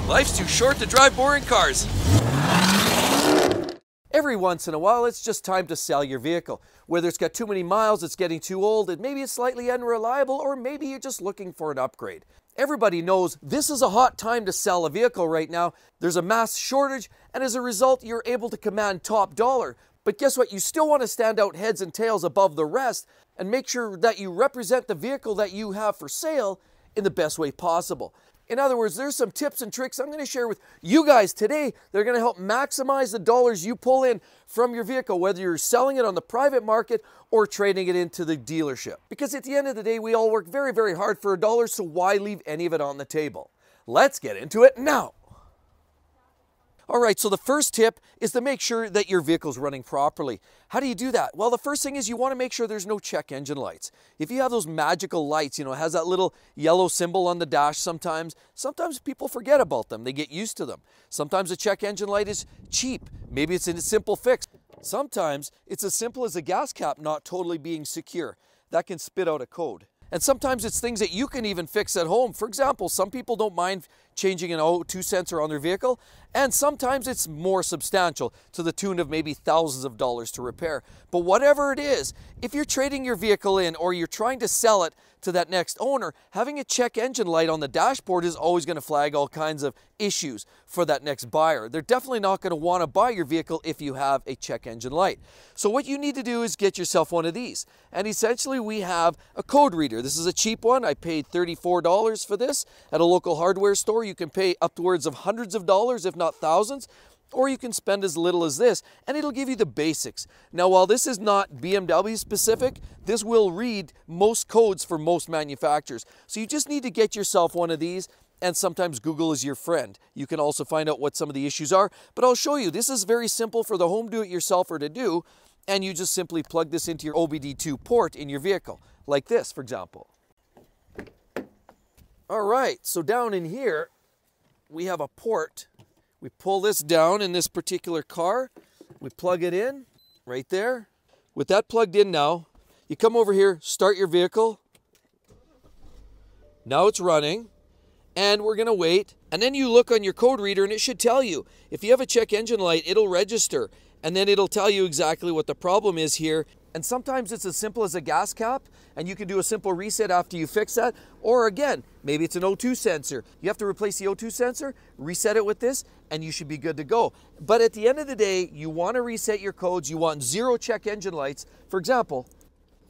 Life's too short to drive boring cars. Every once in a while, it's just time to sell your vehicle. Whether it's got too many miles, it's getting too old, and maybe it's slightly unreliable, or maybe you're just looking for an upgrade. Everybody knows this is a hot time to sell a vehicle right now. There's a mass shortage, and as a result, you're able to command top dollar. But guess what? You still want to stand out heads and tails above the rest and make sure that you represent the vehicle that you have for sale in the best way possible. In other words, there's some tips and tricks I'm going to share with you guys today. They're going to help maximize the dollars you pull in from your vehicle, whether you're selling it on the private market or trading it into the dealership. Because at the end of the day, we all work very, very hard for a dollar, so why leave any of it on the table? Let's get into it now. All right, so the first tip is to make sure that your vehicle's running properly. How do you do that? Well, the first thing is you want to make sure there's no check engine lights. If you have those magical lights, it has that little yellow symbol on the dash sometimes people forget about them. They get used to them. Sometimes a check engine light is cheap. Maybe it's a simple fix. Sometimes it's as simple as a gas cap not totally being secure. That can spit out a code. And sometimes it's things that you can even fix at home. For example, some people don't mind changing an O2 sensor on their vehicle, and sometimes it's more substantial to the tune of maybe thousands of dollars to repair. But whatever it is, if you're trading your vehicle in or you're trying to sell it to that next owner, having a check engine light on the dashboard is always going to flag all kinds of issues for that next buyer. They're definitely not going to want to buy your vehicle if you have a check engine light. So what you need to do is get yourself one of these. And essentially we have a code reader. This is a cheap one. I paid $34 for this at a local hardware store. You can pay upwards of hundreds of dollars, if not thousands, or you can spend as little as this, and it'll give you the basics. Now, while this is not BMW specific, this will read most codes for most manufacturers. So you just need to get yourself one of these, and sometimes Google is your friend. You can also find out what some of the issues are, but I'll show you. This is very simple for the home do-it-yourselfer to do, and you just simply plug this into your OBD2 port in your vehicle, like this, for example. All right, so down in here, we have a port. We pull this down in this particular car. We plug it in right there. With that plugged in now, you come over here, start your vehicle. Now it's running, and we're going to wait. And then you look on your code reader, and it should tell you. If you have a check engine light, it'll register, and then it'll tell you exactly what the problem is here. And sometimes it's as simple as a gas cap, and you can do a simple reset after you fix that. Or again, maybe it's an O2 sensor. You have to replace the O2 sensor, reset it with this, and you should be good to go. But at the end of the day, you want to reset your codes. You want 0 check engine lights. For example,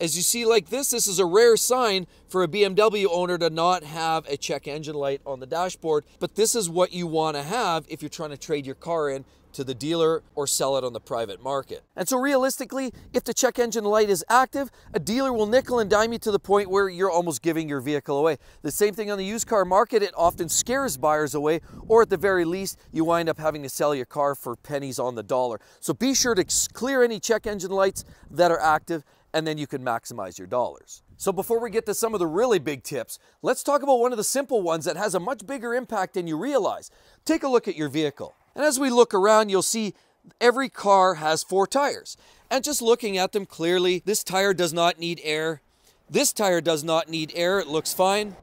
as you see like this is a rare sign for a BMW owner to not have a check engine light on the dashboard. But this is what you want to have if you're trying to trade your car in to the dealer or sell it on the private market. And so realistically, if the check engine light is active, a dealer will nickel and dime you to the point where you're almost giving your vehicle away. The same thing on the used car market, it often scares buyers away, or at the very least, you wind up having to sell your car for pennies on the dollar. So be sure to clear any check engine lights that are active, and then you can maximize your dollars. So before we get to some of the really big tips, let's talk about one of the simple ones that has a much bigger impact than you realize. Take a look at your vehicle. And as we look around, you'll see every car has 4 tires. And just looking at them clearly, this tire does not need air. This tire does not need air, it looks fine.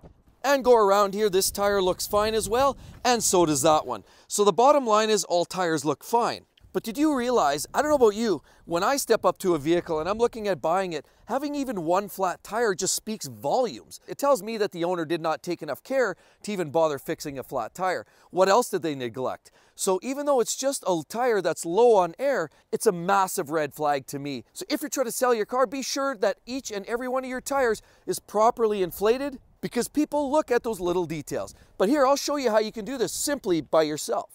And go around here, this tire looks fine as well, and so does that one. So the bottom line is all tires look fine. But did you realize, I don't know about you, when I step up to a vehicle and I'm looking at buying it, having even one flat tire just speaks volumes. It tells me that the owner did not take enough care to even bother fixing a flat tire. What else did they neglect? So even though it's just a tire that's low on air, it's a massive red flag to me. So if you're trying to sell your car, be sure that each and every one of your tires is properly inflated, because people look at those little details. But here, I'll show you how you can do this simply by yourself.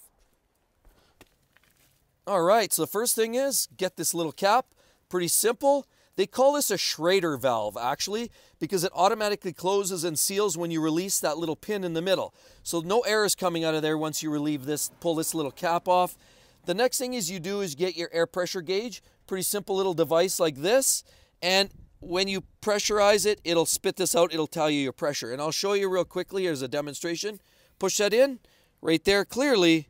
All right, so the first thing is get this little cap. Pretty simple. They call this a Schrader valve, actually, because it automatically closes and seals when you release that little pin in the middle. So no air is coming out of there once you relieve this, pull this little cap off. The next thing is you do is get your air pressure gauge. Pretty simple little device like this. And when you pressurize it, it'll spit this out. It'll tell you your pressure. And I'll show you real quickly as a demonstration. Push that in. Right there, clearly,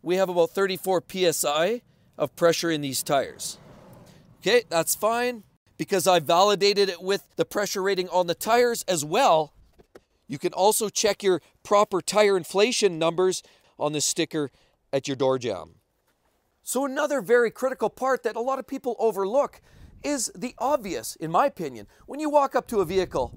we have about 34 PSI of pressure in these tires. Okay, that's fine, because I validated it with the pressure rating on the tires as well. You can also check your proper tire inflation numbers on this sticker at your door jamb. So another very critical part that a lot of people overlook is the obvious, in my opinion. When you walk up to a vehicle,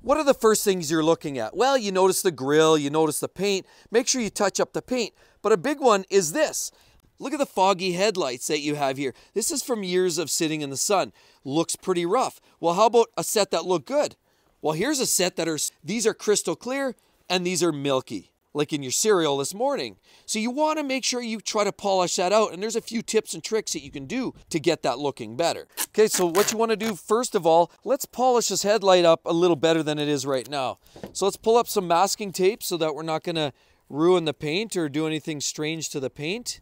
what are the first things you're looking at? Well, you notice the grille, you notice the paint. Make sure you touch up the paint. But a big one is this. Look at the foggy headlights that you have here. This is from years of sitting in the sun. Looks pretty rough. Well, how about a set that look good? Well, here's a set these are crystal clear and these are milky, like in your cereal this morning. So you want to make sure you try to polish that out. And there's a few tips and tricks that you can do to get that looking better. Okay, so what you want to do, first of all, let's polish this headlight up a little better than it is right now. So let's pull up some masking tape so that we're not going to ruin the paint or do anything strange to the paint.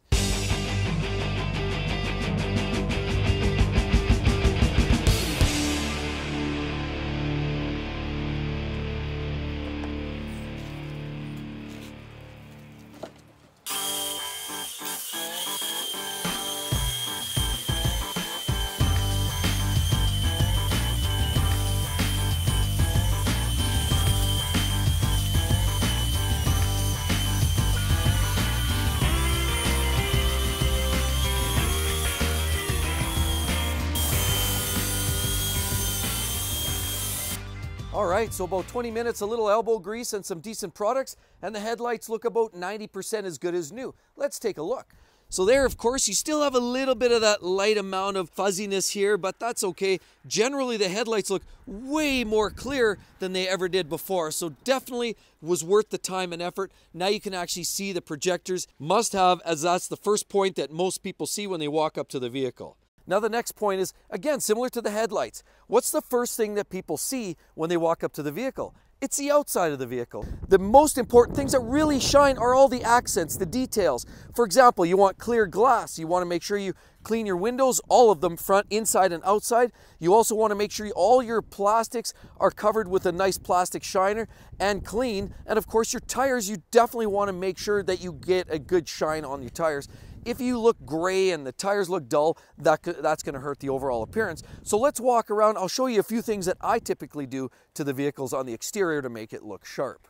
All right, so about 20 minutes, a little elbow grease and some decent products, and the headlights look about 90% as good as new. Let's take a look. So there, of course, you still have a little bit of that light amount of fuzziness here, but that's okay. Generally, the headlights look way more clear than they ever did before, so definitely was worth the time and effort. Now you can actually see the projectors. Must have, as that's the first point that most people see when they walk up to the vehicle. Now the next point is, again, similar to the headlights. What's the first thing that people see when they walk up to the vehicle? It's the outside of the vehicle. The most important things that really shine are all the accents, the details. For example, you want clear glass. You want to make sure you clean your windows, all of them, front, inside, and outside. You also want to make sure all your plastics are covered with a nice plastic shiner and clean. And of course, your tires, you definitely want to make sure that you get a good shine on your tires. If you look gray and the tires look dull, that's going to hurt the overall appearance. So let's walk around. I'll show you a few things that I typically do to the vehicles on the exterior to make it look sharp.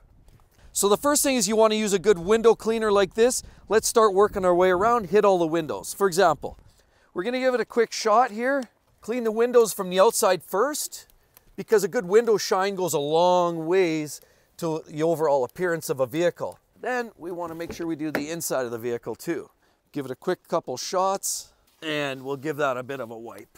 So the first thing is you want to use a good window cleaner like this. Let's start working our way around, hit all the windows. For example, we're going to give it a quick shot here. Clean the windows from the outside first, because a good window shine goes a long ways to the overall appearance of a vehicle. Then we want to make sure we do the inside of the vehicle too. Give it a quick couple shots, and we'll give that a bit of a wipe.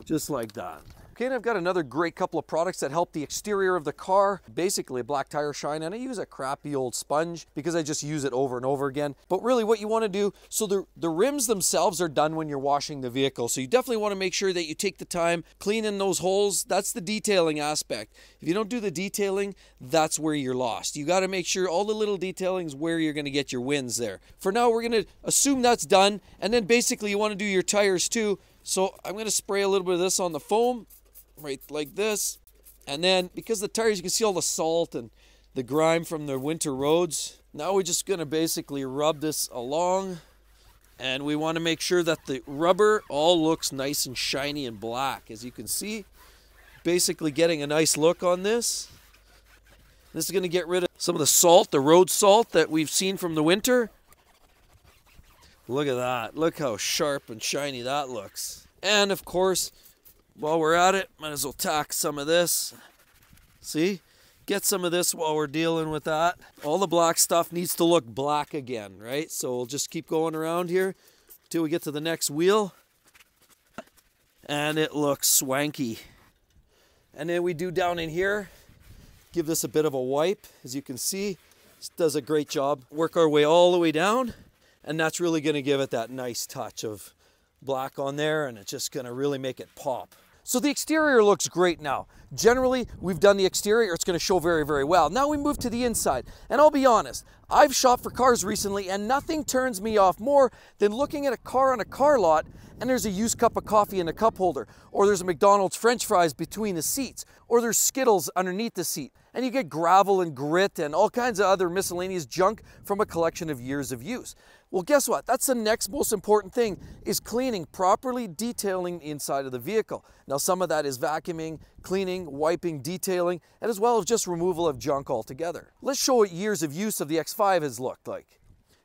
Just like that. Okay, and I've got another great couple of products that help the exterior of the car. Basically a black tire shine, and I use a crappy old sponge because I just use it over and over again. But really what you want to do, so the rims themselves are done when you're washing the vehicle. So you definitely want to make sure that you take the time cleaning those holes. That's the detailing aspect. If you don't do the detailing, that's where you're lost. You got to make sure all the little detailings is where you're going to get your wins there. For now, we're going to assume that's done. And then basically you want to do your tires too. So I'm going to spray a little bit of this on the foam. Right like this, and then because the tires, you can see all the salt and the grime from the winter roads. Now we're just going to basically rub this along, and we want to make sure that the rubber all looks nice and shiny and black. As you can see, basically getting a nice look on this. This is going to get rid of some of the salt, the road salt that we've seen from the winter. Look at that. Look how sharp and shiny that looks. And of course, while we're at it, might as well tack some of this. See? Get some of this while we're dealing with that. All the black stuff needs to look black again, right? So we'll just keep going around here until we get to the next wheel. And it looks swanky. And then we do down in here, give this a bit of a wipe. As you can see, this does a great job. Work our way all the way down, and that's really going to give it that nice touch of black on there, and it's just going to really make it pop. So the exterior looks great now. Generally, we've done the exterior. It's going to show very, very well. Now we move to the inside. And I'll be honest, I've shopped for cars recently, and nothing turns me off more than looking at a car on a car lot and there's a used cup of coffee in a cup holder, or there's a McDonald's French fries between the seats, or there's Skittles underneath the seat. and you get gravel and grit and all kinds of other miscellaneous junk from a collection of years of use. Well, guess what? That's the next most important thing, is cleaning, properly detailing the inside of the vehicle. Now, some of that is vacuuming, cleaning, wiping, detailing, and as well as just removal of junk altogether. Let's show what years of use of the X5 has looked like.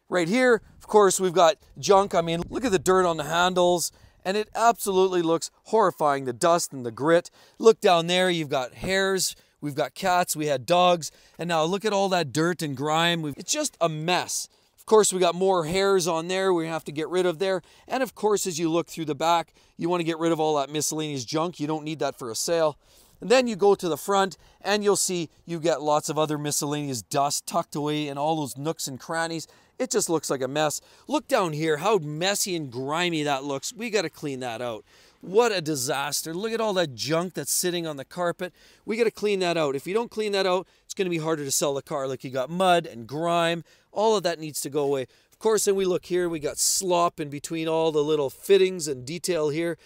Right here, of course, we've got junk. I mean, look at the dirt on the handles, and it absolutely looks horrifying, the dust and the grit. Look down there, you've got hairs, we've got cats, we had dogs, and now look at all that dirt and grime. It's just a mess. Of course, we got more hairs on there we have to get rid of there. And of course, as you look through the back, you want to get rid of all that miscellaneous junk. You don't need that for a sale. And then you go to the front and you'll see you get lots of other miscellaneous dust tucked away in all those nooks and crannies. It just looks like a mess. Look down here, how messy and grimy that looks. We got to clean that out. What a disaster. Look at all that junk that's sitting on the carpet. We got to clean that out. If you don't clean that out, it's going to be harder to sell the car. Like, you got mud and grime. All of that needs to go away. Of course, then we look here, we got slop in between all the little fittings and detail here.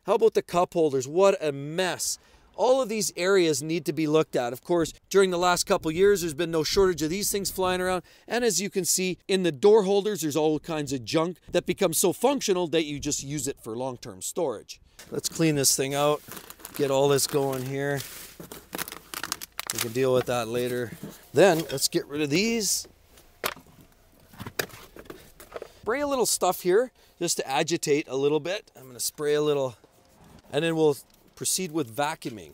How about the cup holders? What a mess. All of these areas need to be looked at. Of course, during the last couple years, there's been no shortage of these things flying around. And as you can see, in the door holders, there's all kinds of junk that becomes so functional that you just use it for long-term storage. Let's clean this thing out, get all this going here. We can deal with that later. Then let's get rid of these. Spray a little stuff here just to agitate a little bit. I'm going to spray a little, and then we'll proceed with vacuuming.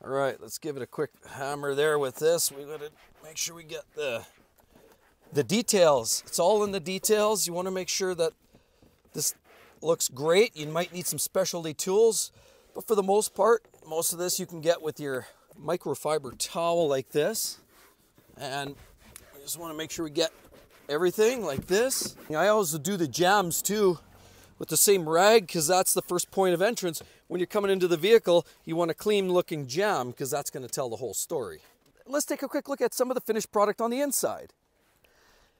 All right, let's give it a quick hammer there with this. We got to make sure we get the details. It's all in the details. You want to make sure that this looks great. You might need some specialty tools, but for the most part, most of this you can get with your microfiber towel like this. And we just want to make sure we get everything like this. I also do the jams too with the same rag, because that's the first point of entrance. When you're coming into the vehicle, you want a clean looking jam, because that's going to tell the whole story. Let's take a quick look at some of the finished product on the inside.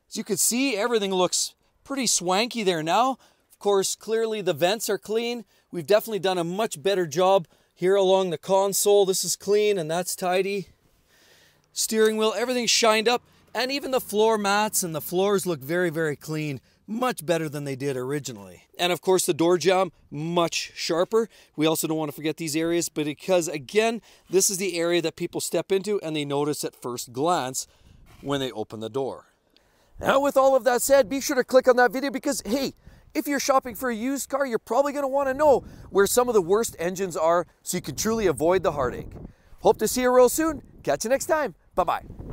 As you can see, everything looks pretty swanky there now. Of course, clearly the vents are clean. We've definitely done a much better job here along the console. This is clean and that's tidy. Steering wheel, everything's shined up, and even the floor mats and the floors look very, very clean. Much better than they did originally. And of course, the door jamb, much sharper. We also don't want to forget these areas, but because again, this is the area that people step into and they notice at first glance when they open the door. Now, with all of that said, be sure to click on that video, because hey, if you're shopping for a used car, you're probably going to want to know where some of the worst engines are so you can truly avoid the heartache. Hope to see you real soon. Catch you next time. Bye-bye.